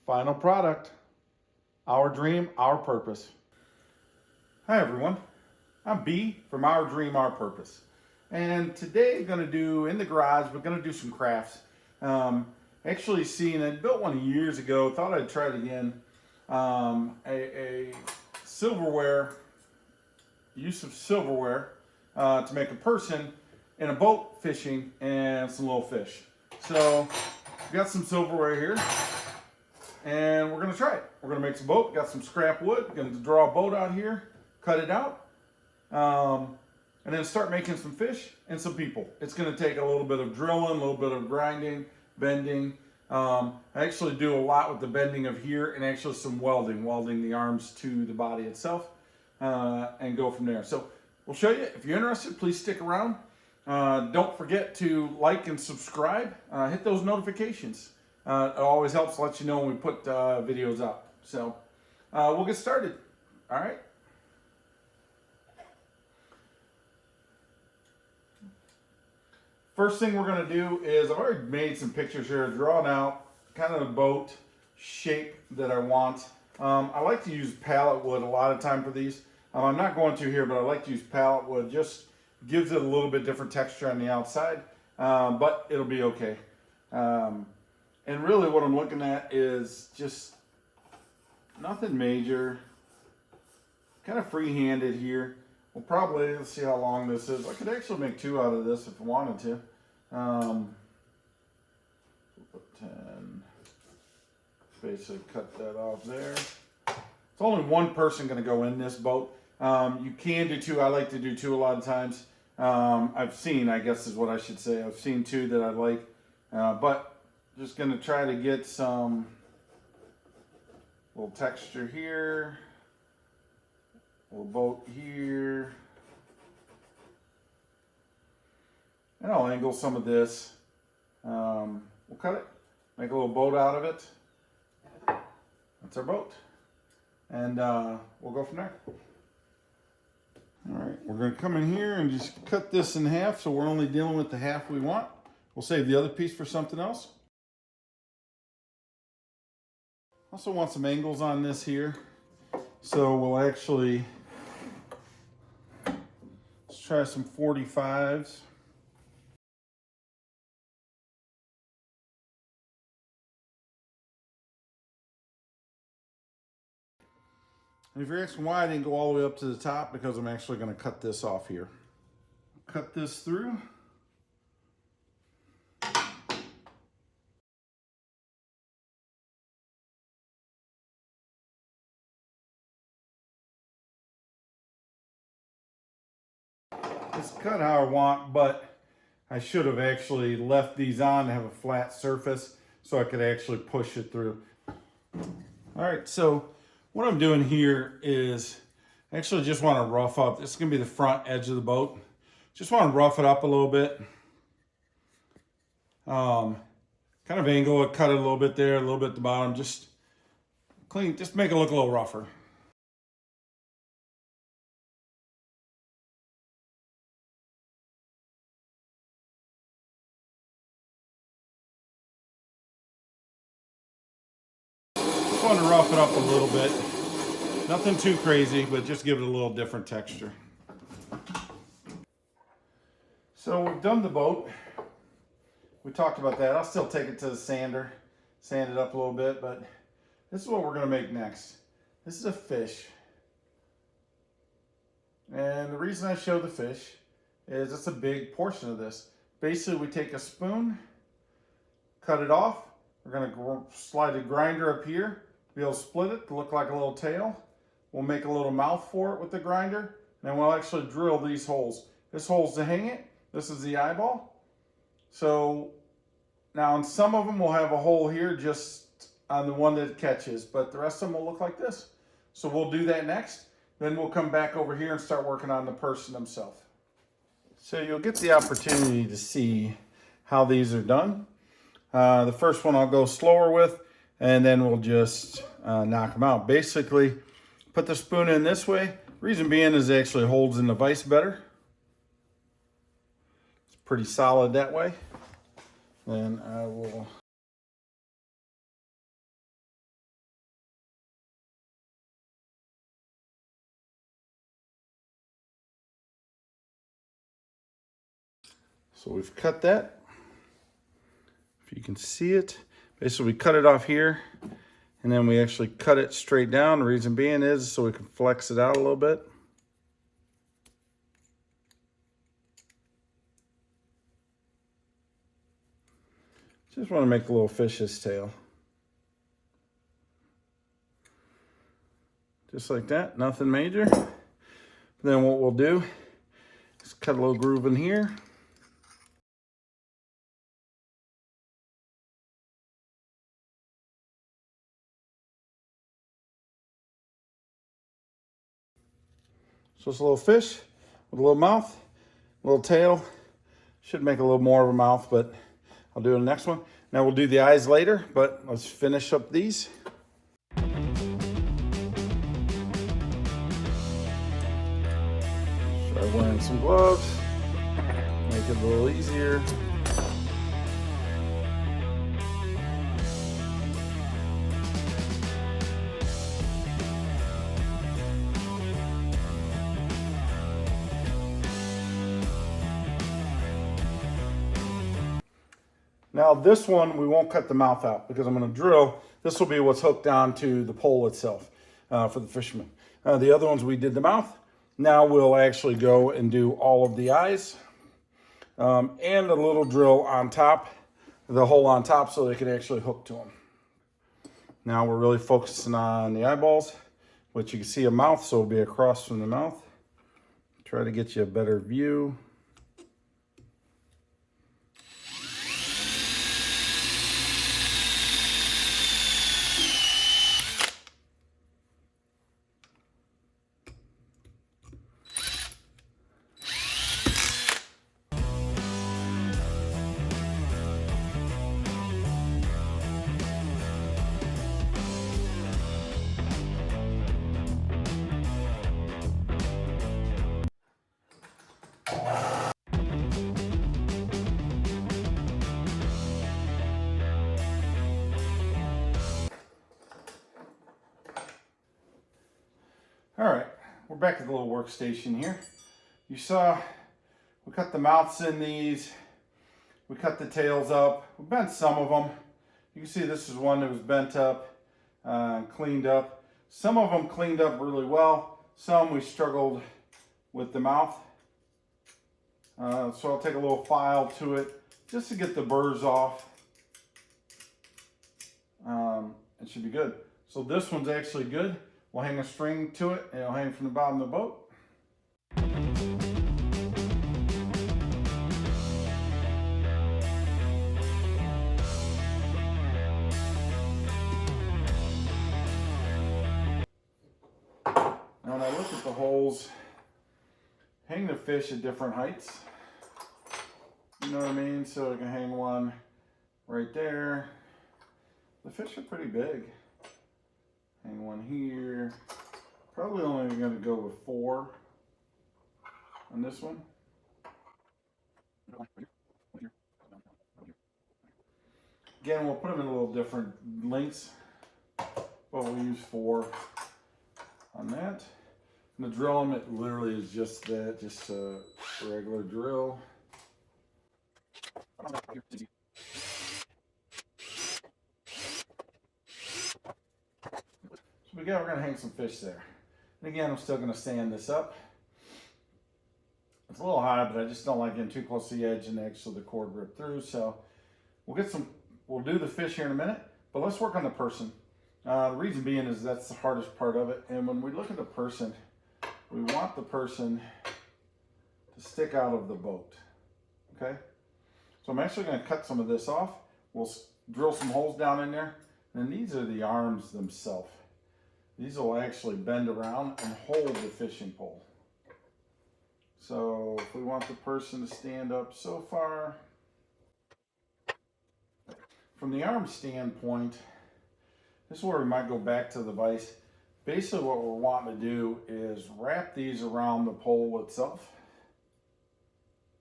Final product. Our dream, our purpose. Hi everyone. I'm B from Our Dream, Our Purpose. And today I'm going to do, in the garage, we're going to do some crafts. Actually seen it, built one years ago, thought I'd try it again. A silverware, use of silverware to make a person in a boat fishing and some little fish. So we got some silverware here and we're going to try it. We're going to make some boat. Got some scrap wood. Going to draw a boat out here, cut it out, and then start making some fish and some people. It's going to take a little bit of drilling, a little bit of grinding, bending. I actually do a lot with the bending of here and actually some welding the arms to the body itself, and go from there. So we'll show you. If you're interested, please stick around. Don't forget to like and subscribe. Hit those notifications. It always helps let you know when we put videos up. So we'll get started. All right. First thing we're going to do is, I've already made some pictures here, drawn out kind of the boat shape that I want. I like to use pallet wood a lot of time for these. I'm not going to here, but I like to use pallet wood. Just gives it a little bit different texture on the outside, but it'll be okay. And really what I'm looking at is just nothing major, kind of free-handed here. We'll probably, let's see how long this is. I could actually make two out of this if I wanted to. We'll put 10, basically cut that off there. It's only one person going to go in this boat. You can do two. I like to do two a lot of times. I've seen, I guess is what I should say. I've seen two that I like, but just going to try to get some little texture here. Little boat here. And I'll angle some of this. We'll cut it, make a little boat out of it. That's our boat. And we'll go from there. All right, we're going to come in here and just cut this in half, so we're only dealing with the half we want. We'll save the other piece for something else. Also want some angles on this here. So we'll actually, let's try some 45s. And if you're asking why I didn't go all the way up to the top, because I'm actually going to cut this off here. Cut this through. It's cut how I want, but I should have actually left these on to have a flat surface so I could actually push it through. All right, so what I'm doing here is I actually just want to rough up. This is going to be the front edge of the boat. Just want to rough it up a little bit. Kind of angle it, cut it a little bit there, a little bit at the bottom. Just clean, just make it look a little rougher. Just want to rough it up a little bit. Nothing too crazy, but just give it a little different texture. So we've done the boat. We talked about that. I'll still take it to the sander, sand it up a little bit, but this is what we're going to make next. This is a fish. And the reason I show the fish is it's a big portion of this. Basically, we take a spoon, cut it off. We're going to slide a grinder up here, be able to split it to look like a little tail. We'll make a little mouth for it with the grinder, and then we'll actually drill these holes. This hole's to hang it. This is the eyeball. So now on some of them we'll have a hole here just on the one that catches, but the rest of them will look like this. So we'll do that next. Then we'll come back over here and start working on the person himself. So you'll get the opportunity to see how these are done. The first one I'll go slower with, and then we'll just knock them out. Basically, put the spoon in this way. Reason being is it actually holds in the vise better. It's pretty solid that way. Then I will So we've cut that. If you can see it, basically we cut it off here and then we actually cut it straight down. The reason being is so we can flex it out a little bit. Just want to make a little fish's tail. Just like that, nothing major. Then what we'll do is cut a little groove in here. So it's a little fish with a little mouth, a little tail. Should make a little more of a mouth, but I'll do the next one. Now we'll do the eyes later, but let's finish up these. Try wearing some gloves, make it a little easier. Now this one, we won't cut the mouth out because I'm going to drill. This will be what's hooked onto the pole itself for the fisherman. The other ones we did the mouth. Now we'll actually go and do all of the eyes and a little drill on top, the hole on top so they can actually hook to them. Now we're really focusing on the eyeballs, which you can see a mouth, so it'll be across from the mouth. Try to get you a better view. All right, we're back at the little workstation here. You saw we cut the mouths in these, we cut the tails up, we bent some of them. You can see this is one that was bent up, cleaned up. Some of them cleaned up really well, some we struggled with the mouth. So I'll take a little file to it just to get the burrs off. It should be good. So this one's actually good. We'll hang a string to it and it'll hang from the bottom of the boat. Now when I look at the holes, hang the fish at different heights. You know what I mean? So I can hang one right there. The fish are pretty big. Hang one here. Probably only going to go with 4 on this one. Again, we'll put them in a little different lengths, but we'll use 4 on that. And the drill them, it literally is just that, just a regular drill. So we're going to hang some fish there. And again, I'm still going to sand this up. It's a little high, but I just don't like getting too close to the edge and actually the cord rip through. So we'll do the fish here in a minute, but let's work on the person. The reason being is that's the hardest part of it. And when we look at the person, we want the person to stick out of the boat, okay? So I'm actually going to cut some of this off. We'll drill some holes down in there. And these are the arms themselves. These will actually bend around and hold the fishing pole. So if we want the person to stand up so far, from the arm standpoint, this is where we might go back to the vise. Basically what we're wanting to do is wrap these around the pole itself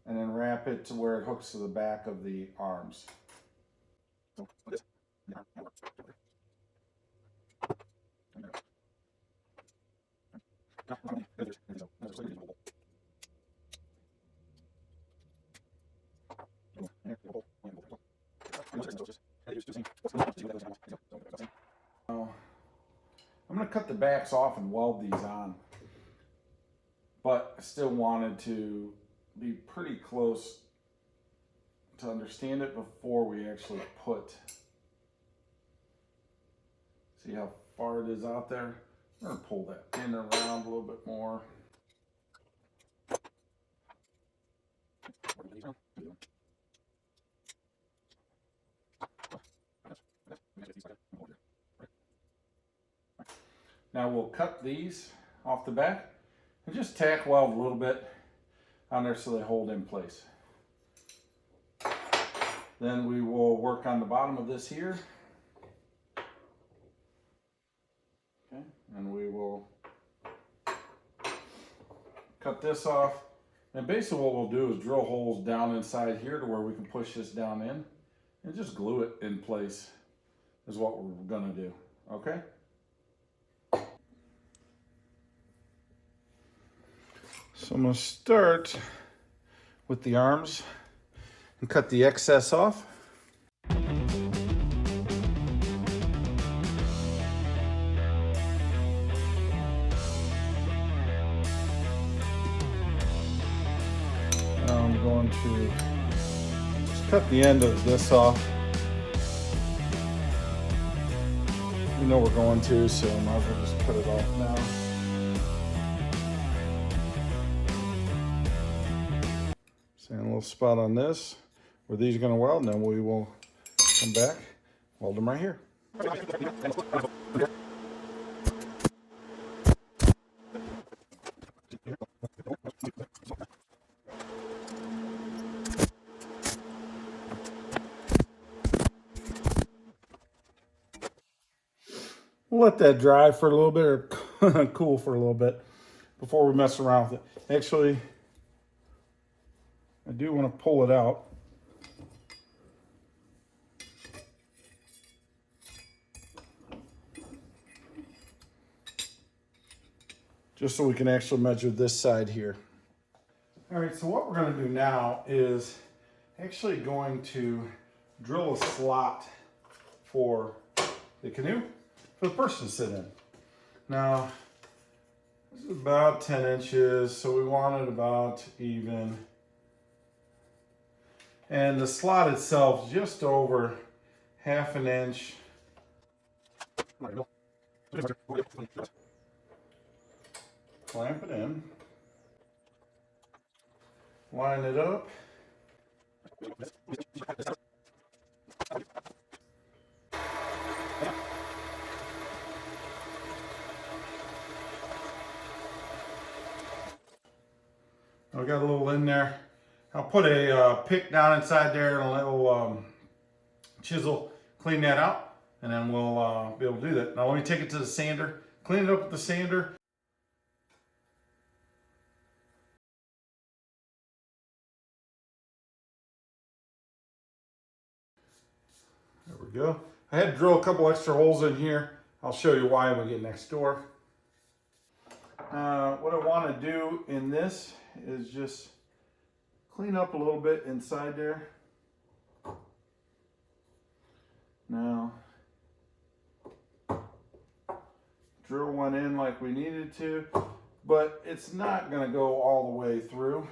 and then wrap it to where it hooks to the back of the arms. going to cut the backs off and weld these on. But I still wanted to be pretty close to understand it before we actually put. See how far it is out there? I'm going to pull that pin around a little bit more. Now we'll cut these off the back and just tack weld a little bit on there so they hold in place. Then we will work on the bottom of this here. Okay, and we will cut this off. And basically what we'll do is drill holes down inside here to where we can push this down in and just glue it in place is what we're gonna do, okay? So I'm gonna start with the arms and cut the excess off. Now I'm going to just cut the end of this off. You know we're going to, so I might as well just cut it off now. And a little spot on this where these are going to weld, and then we will come back, weld them right here. We'll let that dry for a little bit, or cool for a little bit before we mess around with it. Actually, I do want to pull it out. Just so we can actually measure this side here. All right, so what we're going to do now is actually going to drill a slot for the canoe for the person to sit in. Now, this is about 10 inches, so we want it about even. And the slot itself just over 1/2 inch. Clamp it in. Line it up. I got a little in there. I'll put a pick down inside there and a little chisel, clean that out, and then we'll be able to do that. Now let me take it to the sander, clean it up with the sander. There we go. I had to drill a couple extra holes in here. I'll show you why when we get next door. What I want to do in this is just clean up a little bit inside there. Now, drill one in like we needed to, but it's not going to go all the way through.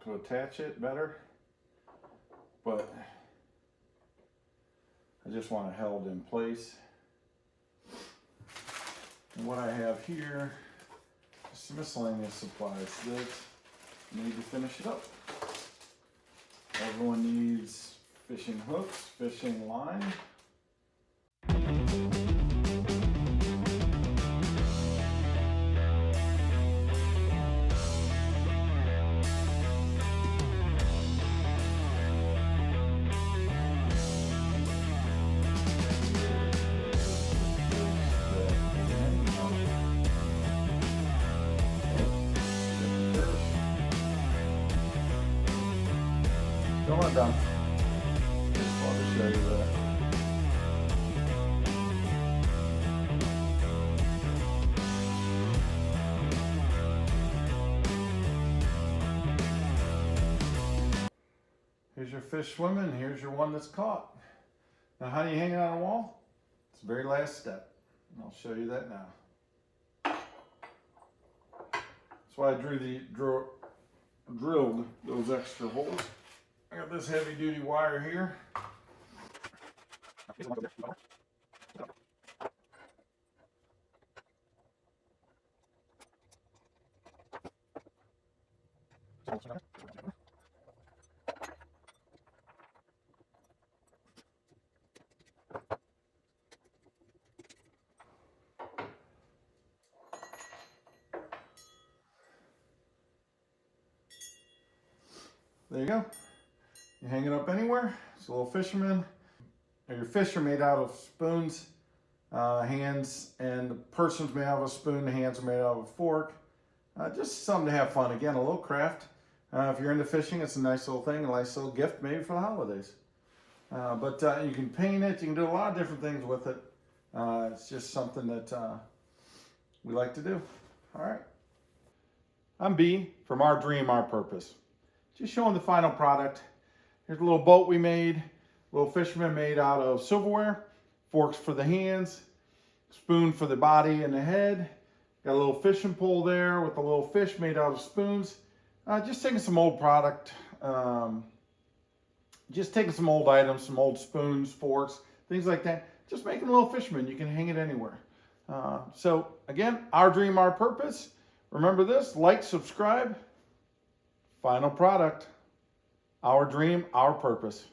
To attach it better, but I just want it held in place. And what I have here is some miscellaneous supplies that need to finish it up. Everyone needs fishing hooks, fishing line. Still not done. Just wanted to show you that. Here's your fish swimming. Here's your one that's caught. Now, how do you hang it on a wall? It's the very last step. And I'll show you that now. That's why I drilled those extra holes. I got this heavy duty wire here. There you go. You hang it up anywhere. It's a little fisherman. Your fish are made out of spoons, hands, and the person's made out of a spoon, the hands are made out of a fork. Just something to have fun. Again, a little craft. If you're into fishing, it's a nice little thing, a nice little gift maybe for the holidays. But you can paint it, you can do a lot of different things with it. It's just something that we like to do. All right. I'm B from Our Dream, Our Purpose. Just showing the final product. Here's a little boat we made, a little fisherman made out of silverware, forks for the hands, spoon for the body and the head. Got a little fishing pole there with a little fish made out of spoons. Just taking some old product, just taking some old items, some old spoons, forks, things like that. Just making a little fisherman. You can hang it anywhere. So again, Our Dream, Our Purpose. Remember this, like, subscribe. Final product, Our Dream, Our Purpose.